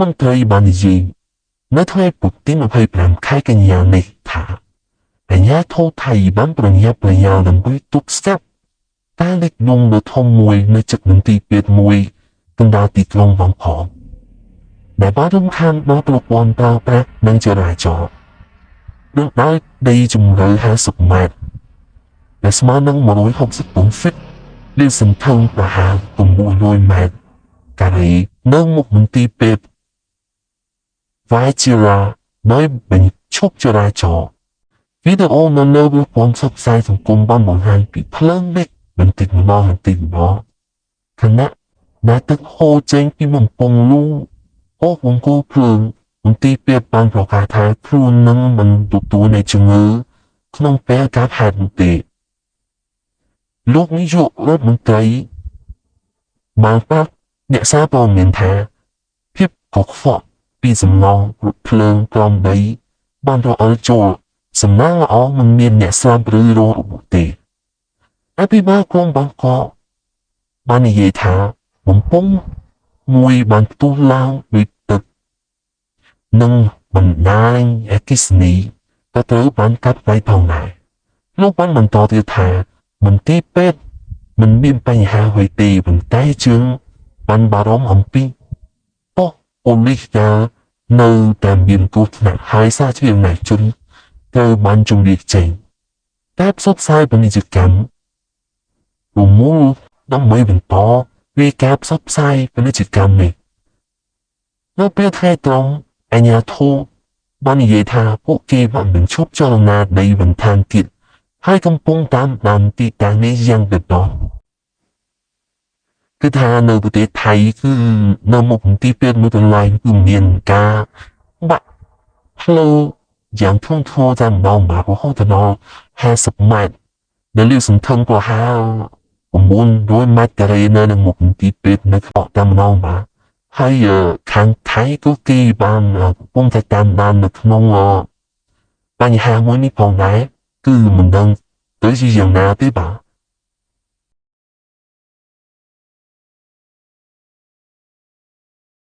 มันเคยបាននិយាយនៅថ្ងៃពុធទី25ខែកញ្ញានេះថាអាជ្ញាធរថៃបានប្រញាប់ប្រញាល់ដើម្បីទប់ស្កាត់ការលិចលង់ដ៏ធំមួយនៅជិតមន្ទីរពេទ្យមួយកណ្ដាលទីក្រុងបាងកកដែលបានរំខានដល់ប្រព័ន្ធប្រើប្រាស់និងចរាចរណ៍ដោយដីជម្រៅ50ម៉ែត្រដែលស្មើនឹង160ហ្វីតលាតសន្ធឹងប្រហែល900ម៉ែត្រការ៉េនៅមុខមន្ទីរពេទ្យវាយជារាដោយបញ្ឈប់ចរាចរណ៍វីដេអូនៅលើប្រព័ន្ធផ្សព្វផ្សាយសង្គមបានបង្ហាញពីភ្លើងលិចបន្តិចម្ដងខណៈដែលទឹកហូរចេញពីបំពង់លូអូសបង្គោលភ្លើងមន្ទីរពេទ្យបានប្រកាសថាខ្លួននឹងមិនទទួលនៃជំងឺក្នុងពេលកើតហេតុនោះទេលោកនាយករដ្ឋមន្ត្រីបានប្រាប់អ្នកសារព័ត៌មានថាភាពកខ្វក់ពីសំណងរថភ្លើងក្រោមដីបានរអិលចូលសំណាងល្អមិនមានអ្នកស្លាប់ឬរងរបួសទេអភិបាលក្រុងបាងកកបាននិយាយថាបំពង់មួយបានផ្ទុះឡើងដោយទឹកនិងបណ្ដាញអគ្គិសនីក៏ត្រូវបានកាត់ផ្តាច់ផងដែរលោកបានបន្តទៀតថាមន្ទីរពេទ្យមិនមានបញ្ហាអ្វីទេប៉ុន្តែជើងបានបារម្ភអំពីប៉ុស្តិ៍ប៉ូលីសដែលនៅតែមានគ្រោះថ្នាក់ហើយសាធារណជនត្រូវបានជំរាបចេញតែផ្សព្វផ្សាយពាណិជ្ជកម្មរមូលដើម្បីបន្តរាយការណ៍ផ្សព្វផ្សាយពាណិជ្ជកម្មនេះនៅពេលថ្ងៃត្រង់អាជ្ញាធរបាននិយាយថាពួកគេបានបញ្ឈប់ចលនាដីបន្ថែមទៀតហើយកំពុងតាមដានទីតាំងនេះយ៉ាងដិតដល់គឺថានៅប្រទេសថៃគឺនៅមុខមន្ទីរពេទ្យមួយកន្លែងគឺមានការបាក់ផ្លូវយ៉ាងធ្ងន់ធ្ងរតាមដងរហូតដល់50ម៉ែត្រដែលលាតសន្ធឹងប្រហែល900ម៉ែត្រការ៉េនៅក្នុងមុខមន្ទីរពេទ្យនៅក្បែរតាមដងបាទហើយខាងថៃក៏គេបានកំពុងតែតាមដាននៅក្នុងបញ្ហាមួយនេះផងដែរគឺមិនដឹងទៅជាយ៉ាងណាទេបាទ